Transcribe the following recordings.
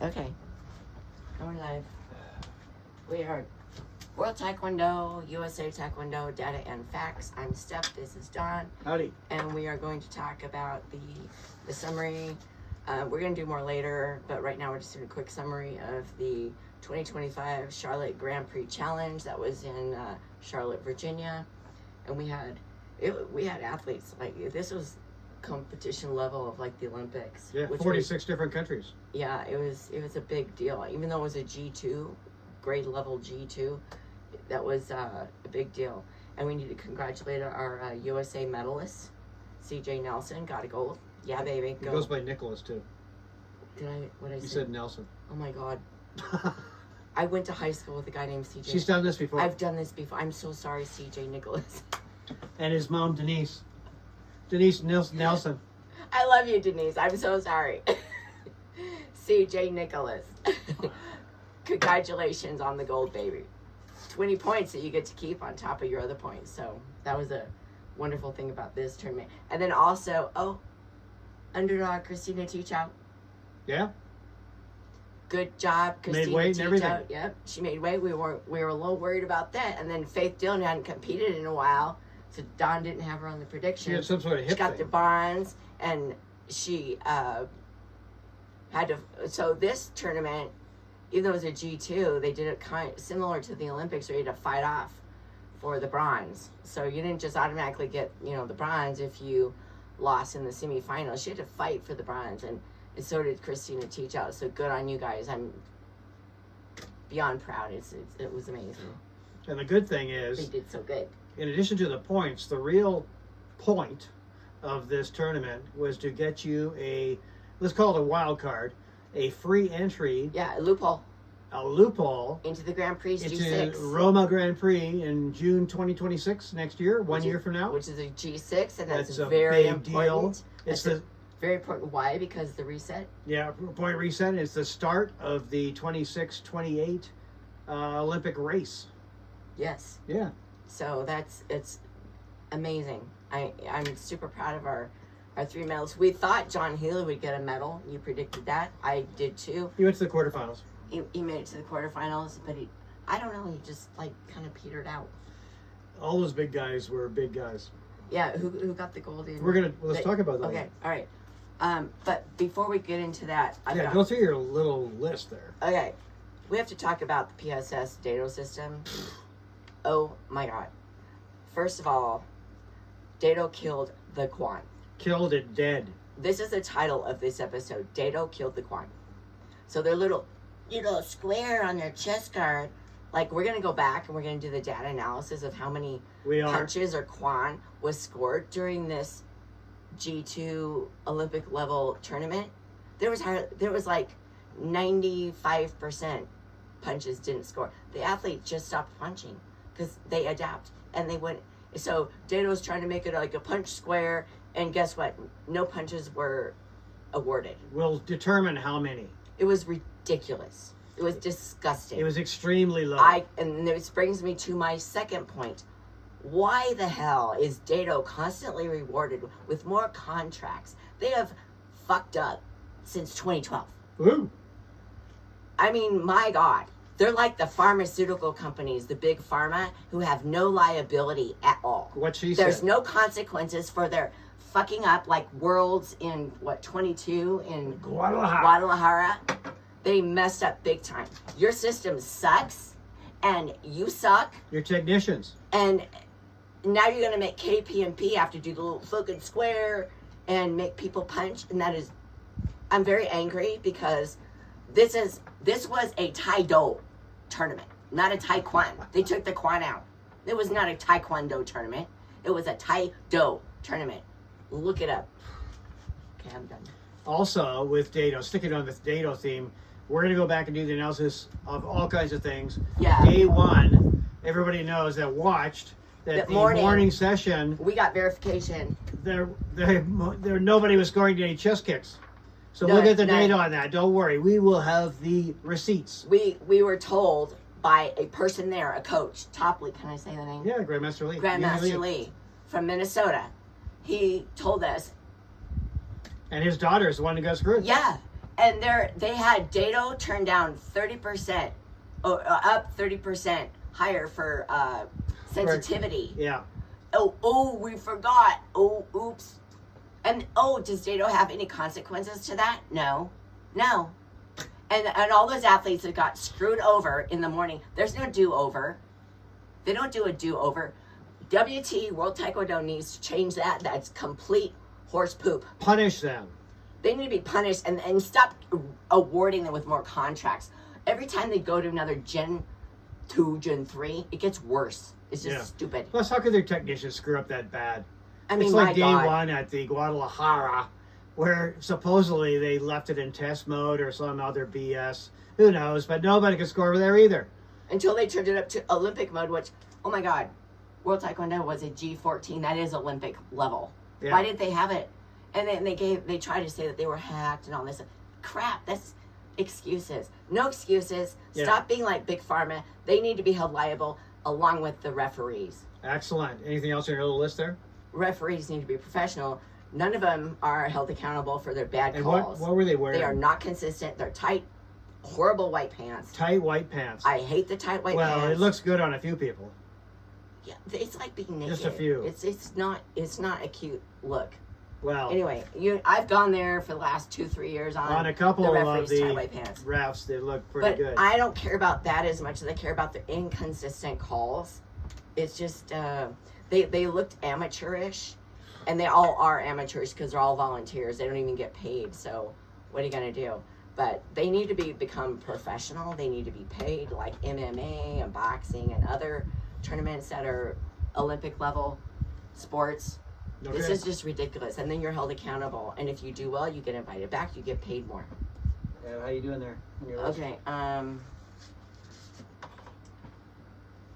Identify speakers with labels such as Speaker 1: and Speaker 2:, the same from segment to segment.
Speaker 1: Okay. We're live. We are World Taekwondo, USA Taekwondo, Data and Facts. I'm Steph, this is Dawn.
Speaker 2: Howdy.
Speaker 1: And we are going to talk about the summary. We're going to do more later, but right now we're just doing a quick summary of the 2025 Charlotte Grand Prix Challenge that was in Charlotte, Virginia. And we had athletes, like this was competition level of like the Olympics.
Speaker 2: Yeah, 46 different countries.
Speaker 1: Yeah, it was a big deal. Even though it was a G2, grade level G2, that was a big deal. And we need to congratulate our USA medalist, CJ Nelson, got a gold. Yeah, baby, go.
Speaker 2: It goes by Nicholas too.
Speaker 1: What I say?
Speaker 2: You said Nelson.
Speaker 1: Oh my God. I went to high school with a guy named CJ.
Speaker 2: She's done this before.
Speaker 1: I've done this before. I'm so sorry, CJ Nicholas.
Speaker 2: And his mom, Denise. Denise Nelson.
Speaker 1: I love you, Denise. I'm so sorry. CJ Nicholas. Congratulations on the gold, baby. 20 points that you get to keep on top of your other points. So that was a wonderful thing about this tournament. And then also, underdog Christina Teachout.
Speaker 2: Yeah.
Speaker 1: Good job, Christina.
Speaker 2: Made weight and everything.
Speaker 1: Yep, she made weight. We were a little worried about that. And then Faith Dillon hadn't competed in a while, so Dawn didn't have her on the prediction.
Speaker 2: She had some sort of hip
Speaker 1: She got
Speaker 2: thing.
Speaker 1: the bronze, and she had to. So this tournament, even though it was a G2, they did it kind of similar to the Olympics, where you had to fight off for the bronze. So you didn't just automatically get the bronze if you lost in the semifinals. She had to fight for the bronze, and so did Christina Teachout. So good on you guys. I'm beyond proud. It was amazing.
Speaker 2: And the good thing is,
Speaker 1: They did so good.
Speaker 2: in addition to the points, the real point of this tournament was to get you let's call it a wild card, a free entry,
Speaker 1: Yeah, a loophole
Speaker 2: into
Speaker 1: the Grand Prix
Speaker 2: into
Speaker 1: G6.
Speaker 2: Roma Grand Prix in June 2026, next year, one year from now.
Speaker 1: Which is a G6, and that's
Speaker 2: a
Speaker 1: very
Speaker 2: big
Speaker 1: important.
Speaker 2: deal. It's
Speaker 1: Very important. Why? Because the reset.
Speaker 2: Yeah, point reset. It's the start of the 26-28 Olympic race.
Speaker 1: Yes.
Speaker 2: Yeah.
Speaker 1: So it's amazing. I'm super proud of our three medals. We thought John Healy would get a medal. You predicted that. I did too.
Speaker 2: He went to the quarterfinals.
Speaker 1: He made it to the quarterfinals, but I don't know. He just like kind of petered out.
Speaker 2: All those big guys were big guys.
Speaker 1: Yeah. Who got the gold in?
Speaker 2: Let's talk about that.
Speaker 1: Okay. All right. But before we get into that,
Speaker 2: Go through your little list there.
Speaker 1: Okay, we have to talk about the PSS DAEDO system. Oh my God. First of all, DAEDO killed the KWON.
Speaker 2: Killed it dead.
Speaker 1: This is the title of this episode. DAEDO killed the KWON. So their little square on their chest guard, like we're going to go back and we're going to do the data analysis of how many punches or KWON was scored during this G2 Olympic level tournament. There was like 95% punches didn't score. The athlete just stopped punching because they adapt and they went. So DAEDO was trying to make it like a punch square, and guess what? No punches were awarded.
Speaker 2: We'll determine how many.
Speaker 1: It was ridiculous. It was disgusting.
Speaker 2: It was extremely low.
Speaker 1: And this brings me to my second point. Why the hell is DAEDO constantly rewarded with more contracts? They have fucked up since 2012.
Speaker 2: Ooh.
Speaker 1: I mean, my God. They're like the pharmaceutical companies, the big pharma, who have no liability at all.
Speaker 2: What she said.
Speaker 1: There's no consequences for their fucking up, like Worlds in, 22 in Guadalajara. They messed up big time. Your system sucks, and you suck.
Speaker 2: Your technicians.
Speaker 1: And now you're going to make KPMP have to do the little fucking square and make people punch. And that is, I'm very angry because this was a Taekwondo tournament, not a Taekwondo. They took the KWON out. It was not a Taekwondo tournament. It was a Taekwondo tournament. Look it up. Okay, I'm done.
Speaker 2: Also, with DAEDO, sticking on this DAEDO theme, we're going to go back and do the analysis of all kinds of things.
Speaker 1: Yeah.
Speaker 2: Day one, everybody knows that watched that the morning session.
Speaker 1: We got verification.
Speaker 2: There, nobody was scoring any chest kicks. So we'll get the data on that. Don't worry. We will have the receipts.
Speaker 1: We were told by a person there, a coach, Topley, can I say the name?
Speaker 2: Yeah, Grandmaster Lee.
Speaker 1: Grandmaster Lee from Minnesota. He told us.
Speaker 2: And his daughter is the one who got screwed.
Speaker 1: Yeah. And they had DAEDO turned down 30%, up 30% higher for sensitivity.
Speaker 2: Yeah.
Speaker 1: Oh, we forgot. Oh, oops. And does DAEDO have any consequences to that? No. And all those athletes that got screwed over in the morning, there's no do-over. They don't do a do-over. WT, World Taekwondo, needs to change that. That's complete horse poop.
Speaker 2: Punish them.
Speaker 1: They need to be punished and stop awarding them with more contracts. Every time they go to another Gen 2, Gen 3, it gets worse. It's just stupid.
Speaker 2: Plus, how could their technicians screw up that bad?
Speaker 1: I mean,
Speaker 2: it's like day
Speaker 1: God.
Speaker 2: one at the Guadalajara, where supposedly they left it in test mode or some other BS. Who knows? But nobody could score over there either.
Speaker 1: Until they turned it up to Olympic mode, which, oh my God, World Taekwondo was a G14. That is Olympic level.
Speaker 2: Yeah.
Speaker 1: Why didn't they have it? And then they tried to say that they were hacked and all this crap. That's excuses. No excuses.
Speaker 2: Yeah.
Speaker 1: Stop being like Big Pharma. They need to be held liable along with the referees.
Speaker 2: Excellent. Anything else on your little list there?
Speaker 1: Referees need to be professional. None of them are held accountable for their bad
Speaker 2: And
Speaker 1: calls.
Speaker 2: what were they wearing?
Speaker 1: They are not consistent. They're tight, horrible white pants.
Speaker 2: Tight white pants.
Speaker 1: I hate the tight white pants.
Speaker 2: Well, it looks good on a few people.
Speaker 1: Yeah, it's like being naked.
Speaker 2: Just a few.
Speaker 1: It's not a cute look.
Speaker 2: Well,
Speaker 1: Anyway, I've gone there for the last 2-3 years on
Speaker 2: a couple
Speaker 1: the
Speaker 2: of
Speaker 1: referees'
Speaker 2: the
Speaker 1: tight white pants.
Speaker 2: refs, they look pretty
Speaker 1: But
Speaker 2: good.
Speaker 1: I don't care about that as much as I care about the inconsistent calls. It's just they looked amateurish, and they all are amateurs because they're all volunteers. They don't even get paid. So what are you gonna do? But they need to become professional. They need to be paid like MMA and boxing and other tournaments that are Olympic level sports.
Speaker 2: Okay.
Speaker 1: This is just ridiculous. And then you're held accountable. And if you do well, you get invited back. You get paid more.
Speaker 2: How you doing there? On your list?
Speaker 1: Okay.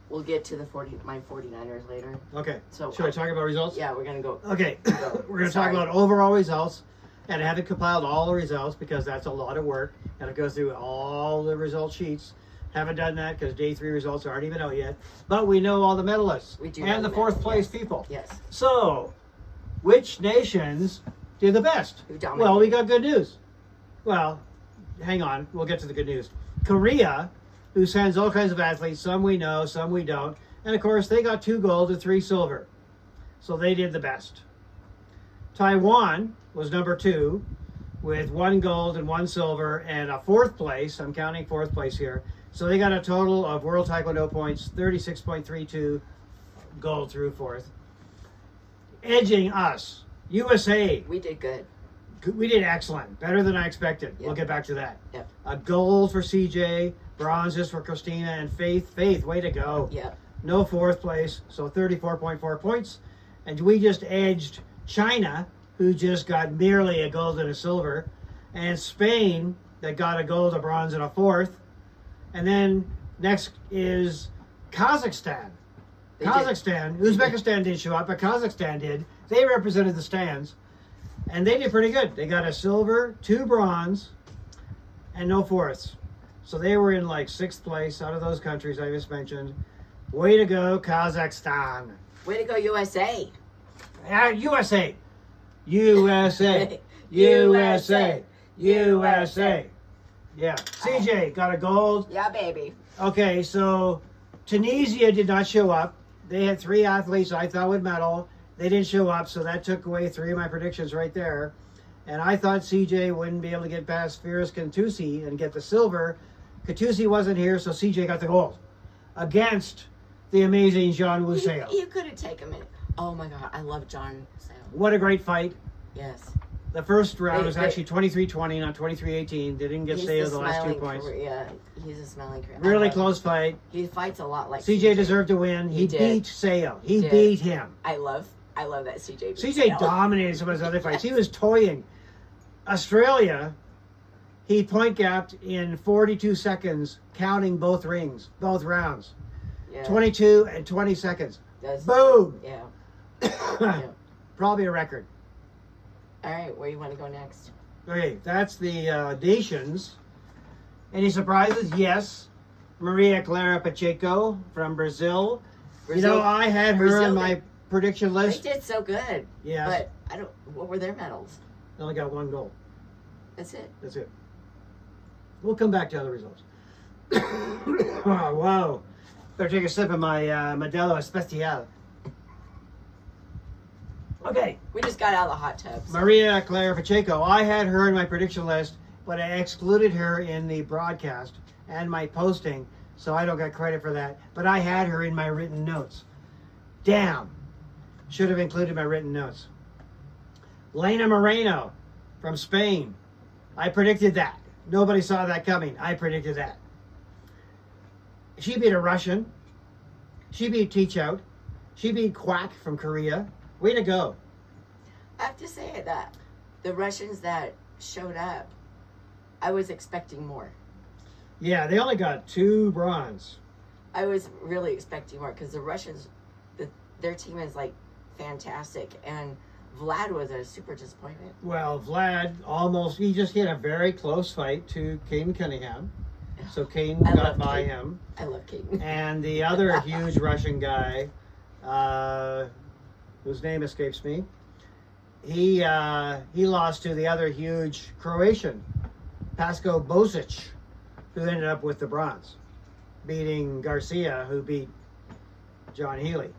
Speaker 1: We'll get to my 49ers later.
Speaker 2: Okay.
Speaker 1: So
Speaker 2: Should I talk about results?
Speaker 1: Yeah, we're gonna go.
Speaker 2: Okay.
Speaker 1: Go.
Speaker 2: We're going to talk
Speaker 1: Sorry.
Speaker 2: about overall results. And I haven't compiled all the results because that's a lot of work. Got to go through all the result sheets. Haven't done that because day 3 results aren't even out yet. But we know all the medalists.
Speaker 1: We do know
Speaker 2: and the
Speaker 1: the
Speaker 2: fourth
Speaker 1: medalists,
Speaker 2: place
Speaker 1: yes.
Speaker 2: people.
Speaker 1: Yes.
Speaker 2: So, which nations did the best?
Speaker 1: Who dominated?
Speaker 2: Well, we got good news. Well, hang on. We'll get to the good news. Korea, who sends all kinds of athletes, some we know, some we don't. And of course, they got 2 gold and 3 silver. So they did the best. Taiwan was number 2 with 1 gold and 1 silver and a 4th place. I'm counting 4th place here. So they got a total of World Taekwondo points, 36.32 gold through 4th. Edging us, USA.
Speaker 1: We did good.
Speaker 2: We did excellent, better than I expected.
Speaker 1: Yep.
Speaker 2: We'll get back to that.
Speaker 1: Yep.
Speaker 2: A gold for CJ, bronzes for Christina, and Faith. Faith, way to go.
Speaker 1: Yeah.
Speaker 2: No 4th place, so 34.4 points. And we just edged China, who just got merely a gold and a silver, and Spain, that got a gold, a bronze, and a 4th. And then next is Kazakhstan. Uzbekistan didn't show up, but Kazakhstan did. They represented the stands, and they did pretty good. They got a silver, 2 bronze, and no 4ths. So they were in like 6th place out of those countries I just mentioned. Way to go, Kazakhstan.
Speaker 1: Way to go, USA.
Speaker 2: USA. USA. USA. USA. Yeah. CJ got a gold.
Speaker 1: Yeah, baby.
Speaker 2: Okay, so Tunisia did not show up. They had 3 athletes I thought would medal. They didn't show up, so that took away 3 of my predictions right there. And I thought CJ wouldn't be able to get past Firas Katusi and get the silver. Katusi wasn't here, so CJ got the gold against the amazing John Wuseo.
Speaker 1: You could have taken it. Oh my God, I love John Sale.
Speaker 2: What a great fight.
Speaker 1: Yes.
Speaker 2: The first round was actually 23-20, not 23-18. They didn't get Seo the last 2 points.
Speaker 1: Yeah, he's a smiling career.
Speaker 2: Really close fight.
Speaker 1: He fights a lot like
Speaker 2: CJ deserved to win. He
Speaker 1: did.
Speaker 2: beat Seo. He
Speaker 1: did.
Speaker 2: beat him.
Speaker 1: I love that CJ. beat
Speaker 2: CJ
Speaker 1: Sale.
Speaker 2: dominated some of his other fights. He was toying. Australia, he point gapped in 42 seconds, counting both rounds.
Speaker 1: Yeah.
Speaker 2: 22 and 20 seconds.
Speaker 1: That's-
Speaker 2: Boom!
Speaker 1: Yeah. Yeah.
Speaker 2: Probably a record.
Speaker 1: All right, where you want to go next?
Speaker 2: Okay, that's the nations. Any surprises? Yes. Maria Clara Pacheco from Brazil. You know, I had her
Speaker 1: Brazil
Speaker 2: on my prediction
Speaker 1: They
Speaker 2: list.
Speaker 1: did so good.
Speaker 2: Yes.
Speaker 1: But what were their medals?
Speaker 2: They only got 1 goal.
Speaker 1: That's it.
Speaker 2: That's it. We'll come back to other results. Oh, wow. Better take a sip of my Modelo Especial. Okay.
Speaker 1: We just got out of the hot tub. So.
Speaker 2: Maria Claire Pacheco. I had her in my prediction list, but I excluded her in the broadcast and my posting, so I don't get credit for that. But I had her in my written notes. Damn. Should have included my written notes. Lena Moreno from Spain. I predicted that. Nobody saw that coming. I predicted that. She beat a Russian. She beat Teach Out. She beat Quack from Korea. Way to go.
Speaker 1: I have to say that the Russians that showed up, I was expecting more.
Speaker 2: Yeah, they only got 2 bronze.
Speaker 1: I was really expecting more because the Russians, their team is like fantastic, and Vlad was a super disappointment.
Speaker 2: Well, Vlad he just had a very close fight to Caden Cunningham. So Caden got by him.
Speaker 1: I love Caden.
Speaker 2: And the other huge Russian guy, whose name escapes me, he lost to the other huge Croatian, Pasko Bosic, who ended up with the bronze, beating Garcia, who beat John Healy.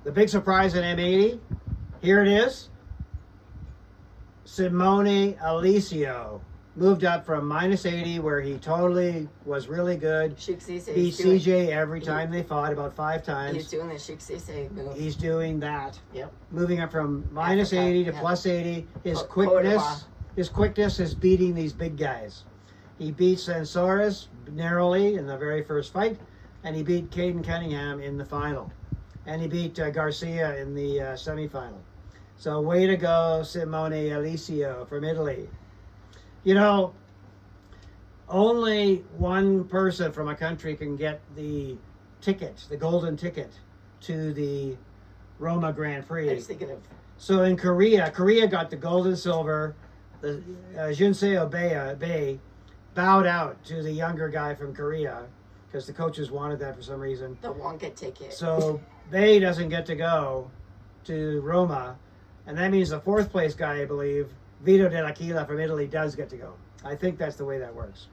Speaker 2: The big surprise in M80, here it is. Simone Alicio moved up from -80, where he totally was really good. Beat CJ every time they fought, about 5 times.
Speaker 1: He's doing the Sheikh Sise move.
Speaker 2: He's doing that.
Speaker 1: Yep.
Speaker 2: Moving up from -80 to +80. His quickness is beating these big guys. He beat Sansoris narrowly in the very first fight, and he beat Caden Cunningham in the final. And he beat Garcia in the semifinal. So way to go, Simone Alicio from Italy. You know, only one person from a country can get the ticket, the golden ticket, to the Roma Grand Prix.
Speaker 1: I was thinking of...
Speaker 2: So in Korea got the gold and silver. The Junseo Bay bowed out to the younger guy from Korea because the coaches wanted that for some reason.
Speaker 1: The Wonka ticket.
Speaker 2: So Bay doesn't get to go to Roma, and that means the 4th place guy, I believe, Vito Dell'Aquila from Italy, does get to go. I think that's the way that works.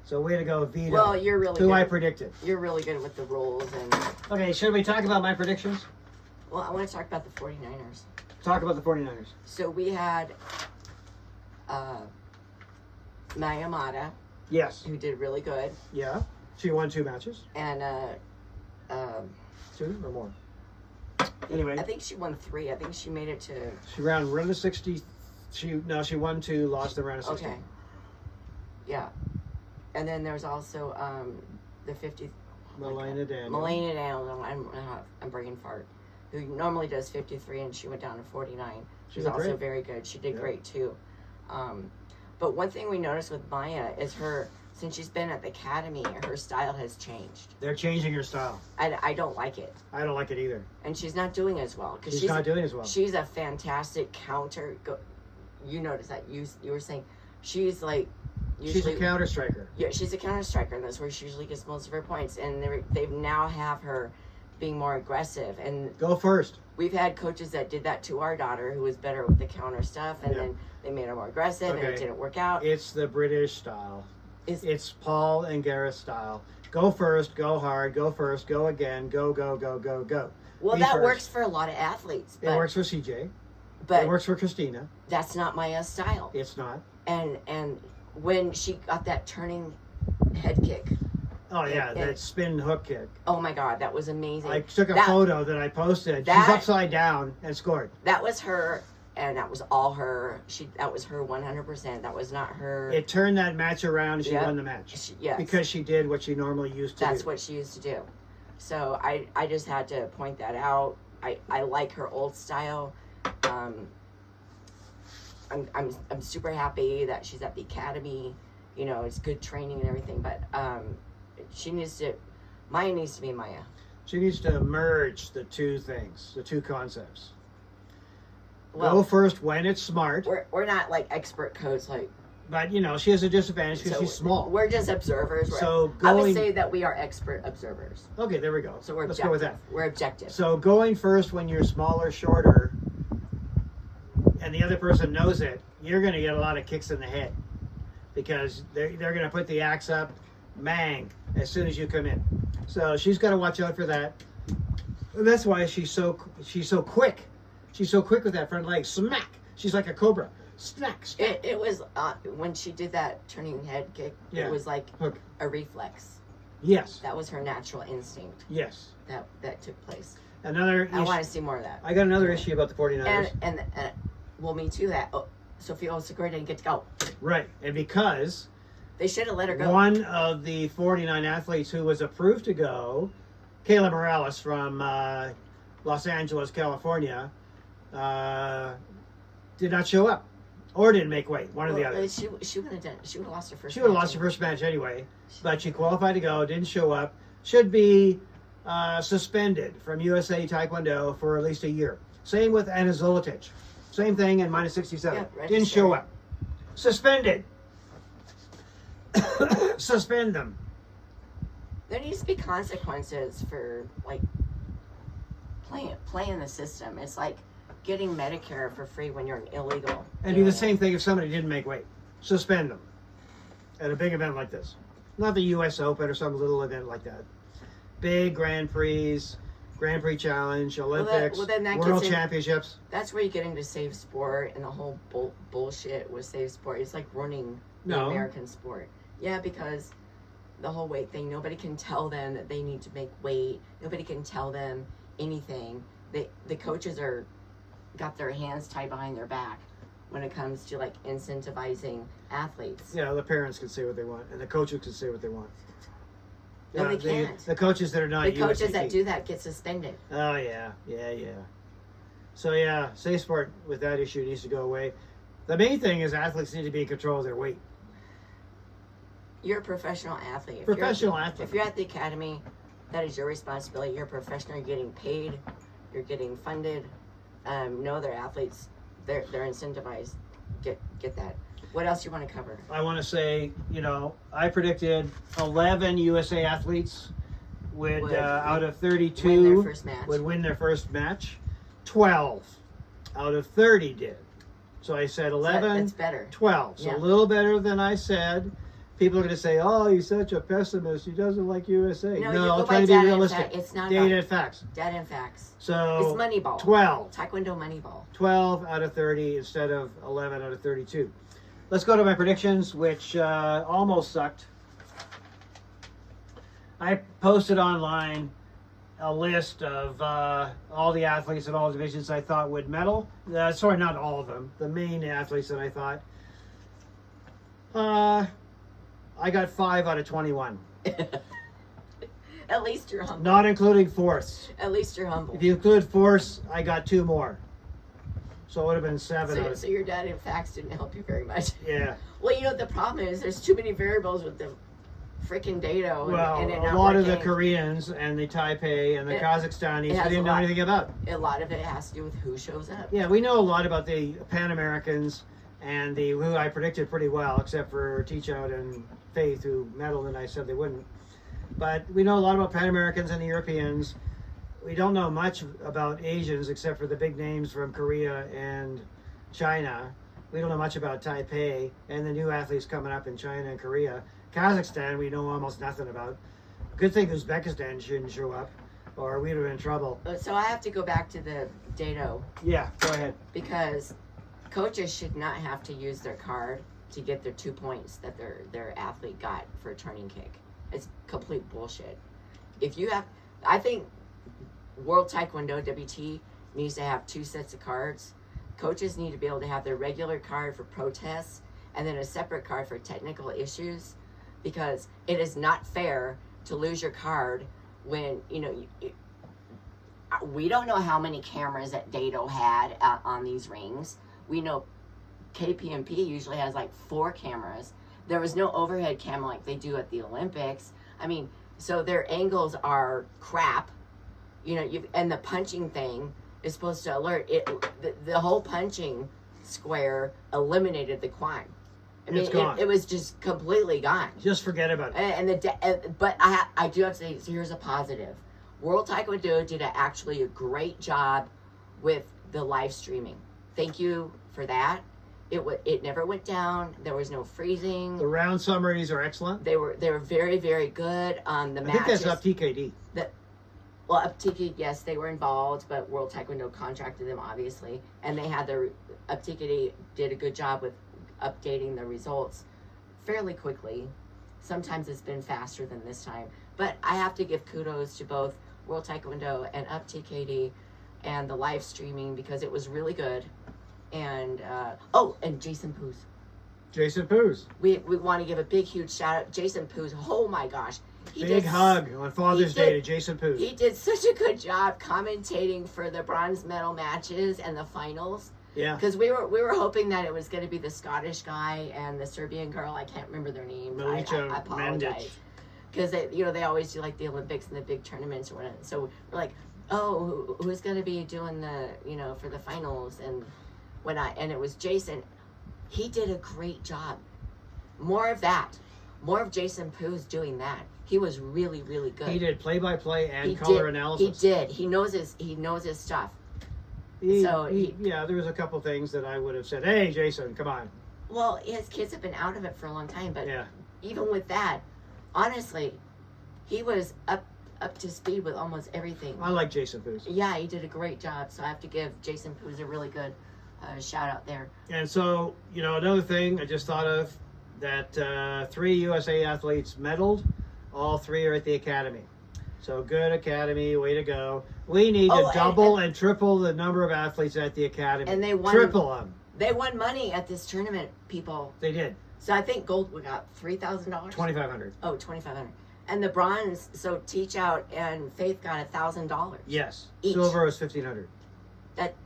Speaker 2: So way to go, Vito.
Speaker 1: Well, you're really
Speaker 2: who
Speaker 1: good.
Speaker 2: I predicted.
Speaker 1: You're really good with the rules. And
Speaker 2: Okay, should we talk about my predictions?
Speaker 1: well, I want to talk about the 49ers.
Speaker 2: Talk about the 49ers.
Speaker 1: So we had Maya Mata,
Speaker 2: Yes.
Speaker 1: who did really good,
Speaker 2: Yeah. She won 2 matches.
Speaker 1: and
Speaker 2: 2 or more. Anyway,
Speaker 1: I think she won 3. I think she made it to...
Speaker 2: she ran round of 60. She won 2, lost the round of 60.
Speaker 1: Okay. Yeah. And then there's also the 50...
Speaker 2: Melina Daniel.
Speaker 1: Melina Daniel, I'm brain fart, who normally does 53, and she went down to 49. She's also
Speaker 2: great.
Speaker 1: very good. She did great too. But one thing we noticed with Maya is since she's been at the academy, her style has changed.
Speaker 2: They're changing her style.
Speaker 1: I don't like it.
Speaker 2: I don't like it either.
Speaker 1: And she's not doing as well.
Speaker 2: She's not doing as well.
Speaker 1: She's a fantastic counter. You noticed that. You were saying she's like...
Speaker 2: She's a counter striker.
Speaker 1: Yeah, she's a counter striker, and that's where she usually gets most of her points. And they've now have her being more aggressive. And
Speaker 2: go first.
Speaker 1: We've had coaches that did that to our daughter, who was better with the counter stuff, and then they made her more aggressive, and it didn't work out.
Speaker 2: It's the British style. It's Paul and Gareth style. Go first, go hard, go first, go again, go, go, go, go, go.
Speaker 1: Well, that works for a lot of athletes. But,
Speaker 2: it works for CJ.
Speaker 1: But
Speaker 2: it works for Christina.
Speaker 1: That's not Maya's style.
Speaker 2: It's not.
Speaker 1: And when she got that turning head kick.
Speaker 2: Oh, yeah, that spin hook kick.
Speaker 1: Oh, my God, that was amazing.
Speaker 2: I took a photo that I posted. She's upside down and scored.
Speaker 1: That was her, and that was all her. That was her 100%. That was not her.
Speaker 2: It turned that match around, and she won the match.
Speaker 1: Yes.
Speaker 2: Because she did what she normally used to do.
Speaker 1: That's what she used to do. So I just had to point that out. I like her old style. I'm super happy that she's at the academy. You know, it's good training and everything, but Maya needs to be Maya.
Speaker 2: She needs to merge the two things, the two concepts.
Speaker 1: Well,
Speaker 2: go first when it's smart.
Speaker 1: We're not like expert codes, like.
Speaker 2: But you know, she has a disadvantage because she's small.
Speaker 1: We're just observers.
Speaker 2: So
Speaker 1: I would say that we are expert observers.
Speaker 2: Okay, there we go.
Speaker 1: So let's
Speaker 2: go with that.
Speaker 1: We're objective.
Speaker 2: So going first when you're smaller, shorter, and the other person knows it, you're going to get a lot of kicks in the head because they're going to put the axe up, mang, as soon as you come in. So she's got to watch out for that. And that's why she's so quick. She's so quick with that front leg. Smack. She's like a cobra. Snack.
Speaker 1: It was when she did that turning head kick.
Speaker 2: Yeah.
Speaker 1: It was like
Speaker 2: Hook.
Speaker 1: a reflex.
Speaker 2: Yes.
Speaker 1: That was her natural instinct.
Speaker 2: Yes.
Speaker 1: That took place.
Speaker 2: Another.
Speaker 1: I want to see more of that.
Speaker 2: I got another issue about the 49ers.
Speaker 1: And well, me too. That Sophia Osagura didn't get to go.
Speaker 2: Right, and because
Speaker 1: they should have let her go.
Speaker 2: One of the 49 athletes who was approved to go, Kayla Morales from Los Angeles, California, did not show up or didn't make weight. One or the other.
Speaker 1: She would have done. She would have lost her first.
Speaker 2: She would have lost her first match anyway, but she qualified to go. Didn't show up. Should be suspended from USA Taekwondo for at least a year. Same with Anna Zolotic. Same thing in minus 67.
Speaker 1: Yeah,
Speaker 2: didn't show up. Suspended. Suspend them.
Speaker 1: There needs to be consequences for like playing the system. It's like getting Medicare for free when you're an illegal.
Speaker 2: And do the same thing if somebody didn't make weight. Suspend them at a big event like this. Not the US Open or some little event like that. Big Grand Prix, Grand Prix Challenge, Olympics, World Championships.
Speaker 1: That's where you get into save sport and the whole bullshit with save sport. It's like running the American sport. Yeah, because the whole weight thing, nobody can tell them that they need to make weight. Nobody can tell them anything. The coaches got their hands tied behind their back when it comes to like incentivizing athletes.
Speaker 2: Yeah, the parents can say what they want and the coaches can say what they want.
Speaker 1: No, they can't.
Speaker 2: The coaches that are not
Speaker 1: the coaches
Speaker 2: USAT.
Speaker 1: that do that get suspended.
Speaker 2: Oh yeah. So yeah, safe sport with that issue needs to go away. The main thing is athletes need to be in control of their weight.
Speaker 1: You're a professional athlete.
Speaker 2: Athlete.
Speaker 1: If you're at the academy, that is your responsibility. You're a professional. You're getting paid. You're getting funded. No other athletes, they're incentivized. Get that. What else you want to cover?
Speaker 2: I want to say, I predicted 11 USA athletes would out of 32 would win their first match. 12 out of 30 did. So I said 11.
Speaker 1: That's better.
Speaker 2: 12. So a little better than I said. People are going to say, "Oh, he's such a pessimist. He doesn't like USA." No, I'm trying to be realistic.
Speaker 1: It's not
Speaker 2: data and facts.
Speaker 1: Data and facts.
Speaker 2: So
Speaker 1: it's Moneyball.
Speaker 2: 12.
Speaker 1: Taekwondo Moneyball.
Speaker 2: 12 out of 30 instead of 11 out of 32. Let's go to my predictions, which almost sucked. I posted online a list of all the athletes in all divisions I thought would medal. Sorry, not all of them. The main athletes that I thought. I got 5 out of 21.
Speaker 1: At least you're humble.
Speaker 2: Not including fourths.
Speaker 1: At least you're humble.
Speaker 2: If you include fourths, I got 2 more. So it would have been 7.
Speaker 1: So your data and facts didn't help you very much.
Speaker 2: Yeah.
Speaker 1: Well, the problem is there's too many variables with the freaking data.
Speaker 2: And a lot of the Koreans and the Taipei and the Kazakhstanis we didn't know anything about.
Speaker 1: A lot of it has to do with who shows up.
Speaker 2: Yeah, we know a lot about the Pan Americans and who I predicted pretty well, except for Teach Out and Faith, who medaled and I said they wouldn't. But we know a lot about Pan Americans and the Europeans. We don't know much about Asians except for the big names from Korea and China. We don't know much about Taipei and the new athletes coming up in China and Korea. Kazakhstan, we know almost nothing about. Good thing Uzbekistan shouldn't show up, or we'd have been in trouble.
Speaker 1: So I have to go back to the DAEDO.
Speaker 2: Yeah, go ahead.
Speaker 1: Because coaches should not have to use their card to get their 2 points that their athlete got for a turning kick. It's complete bullshit. I think World Taekwondo WT needs to have 2 sets of cards. Coaches need to be able to have their regular card for protests and then a separate card for technical issues, because it is not fair to lose your card when we don't know how many cameras that DAEDO had on these rings. We know KPMP usually has like 4 cameras. There was no overhead camera like they do at the Olympics. I mean, so their angles are crap. And the punching thing is supposed to alert it. The whole punching square eliminated the kwon. I mean,
Speaker 2: it's gone.
Speaker 1: It was just completely gone.
Speaker 2: Just forget about it.
Speaker 1: But I do have to say, so here's a positive. World Taekwondo did actually a great job with the live streaming. Thank you for that. It never went down. There was no freezing.
Speaker 2: The round summaries are excellent.
Speaker 1: They were very, very good. The
Speaker 2: I
Speaker 1: matches.
Speaker 2: think that's up TKD.
Speaker 1: Well, up TKD, yes, they were involved, but World Taekwondo contracted them, obviously, and they had their up TKD did a good job with updating the results fairly quickly. Sometimes it's been faster than this time, but I have to give kudos to both World Taekwondo and up TKD and the live streaming because it was really good. And and Jason Poos.
Speaker 2: Jason Poos.
Speaker 1: We want to give a big, huge shout out. Jason Poos, oh my gosh.
Speaker 2: Big hug on Father's Day to Jason Poos.
Speaker 1: He did such a good job commentating for the bronze medal matches and the finals.
Speaker 2: Yeah.
Speaker 1: Because we were hoping that it was going to be the Scottish guy and the Serbian girl. I can't remember their names. I apologize. Because they always do like the Olympics and the big tournaments or whatever. So we're like, oh, who's going to be doing the for the finals? And and it was Jason. He did a great job. More of that. More of Jason Poos doing that. He was really, really good.
Speaker 2: He did play-by-play and color analysis.
Speaker 1: He did. He knows his stuff.
Speaker 2: Yeah, there was a couple things that I would have said, hey, Jason, come on.
Speaker 1: Well, his kids have been out of it for a long time, but
Speaker 2: yeah.
Speaker 1: Even with that, honestly, he was up to speed with almost everything.
Speaker 2: I like Jason Poos.
Speaker 1: Yeah, he did a great job, so I have to give Jason Poos a really good shout out there.
Speaker 2: And so, another thing I just thought of, that 3 USA athletes medaled. All 3 are at the academy. So good academy, way to go. We need to double and triple the number of athletes at the academy.
Speaker 1: And they won.
Speaker 2: Triple them.
Speaker 1: They won money at this tournament, people.
Speaker 2: They did.
Speaker 1: So I think gold we got $3,000.
Speaker 2: $2,500.
Speaker 1: Oh, $2,500. And the bronze, so Teach Out and Faith got $1,000.
Speaker 2: Yes.
Speaker 1: Each.
Speaker 2: Silver was $1,500.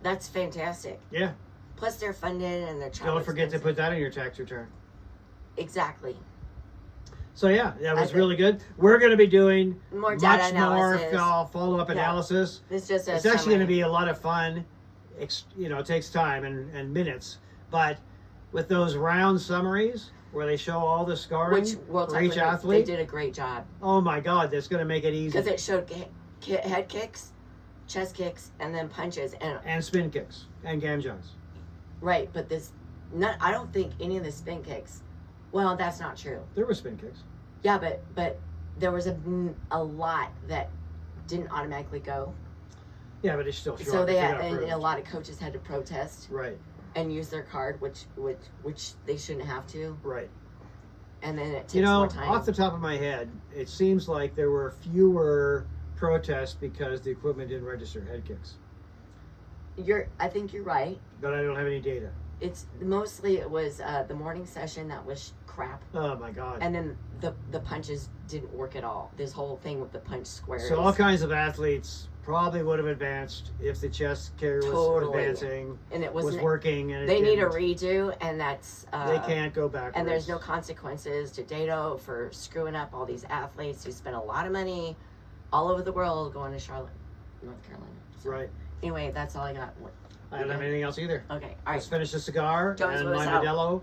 Speaker 1: That's fantastic.
Speaker 2: Yeah.
Speaker 1: Plus they're funded and they're travel.
Speaker 2: Don't forget to put that in your tax return.
Speaker 1: Exactly.
Speaker 2: So yeah, that was really good. We're going to be doing
Speaker 1: more data analysis,
Speaker 2: more follow-up analysis.
Speaker 1: It's actually
Speaker 2: going to be a lot of fun. It takes time and minutes, but with those round summaries where they show all the scoring for each athlete,
Speaker 1: they did a great job.
Speaker 2: Oh my God, that's going to make it easy.
Speaker 1: Because it showed head kicks, chest kicks, and then punches
Speaker 2: and spin kicks and gamjons.
Speaker 1: Right, but I don't think any of the spin kicks. Well, that's not true.
Speaker 2: There were spin kicks.
Speaker 1: Yeah, but there was a lot that didn't automatically go.
Speaker 2: Yeah, but it's still short.
Speaker 1: So and a lot of coaches had to protest.
Speaker 2: Right.
Speaker 1: And use their card, which they shouldn't have to.
Speaker 2: Right.
Speaker 1: And then it takes more time.
Speaker 2: Off the top of my head, it seems like there were fewer protests because the equipment didn't register head kicks.
Speaker 1: I think you're right.
Speaker 2: But I don't have any data.
Speaker 1: It's mostly it was the morning session that was crap.
Speaker 2: Oh my God.
Speaker 1: And then the punches didn't work at all. This whole thing with the punch squares.
Speaker 2: So all kinds of athletes probably would have advanced if the chest carrier was advancing
Speaker 1: and it
Speaker 2: was working. And
Speaker 1: they need a redo, and that's
Speaker 2: they can't go backwards.
Speaker 1: And there's no consequences to DAEDO for screwing up all these athletes who spent a lot of money all over the world going to Charlotte, North Carolina. So,
Speaker 2: right.
Speaker 1: Anyway, that's all I got.
Speaker 2: I don't have anything else either.
Speaker 1: Okay, all right.
Speaker 2: Let's finish the cigar
Speaker 1: Jones
Speaker 2: and my Modelo.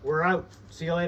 Speaker 2: We're out. See you later.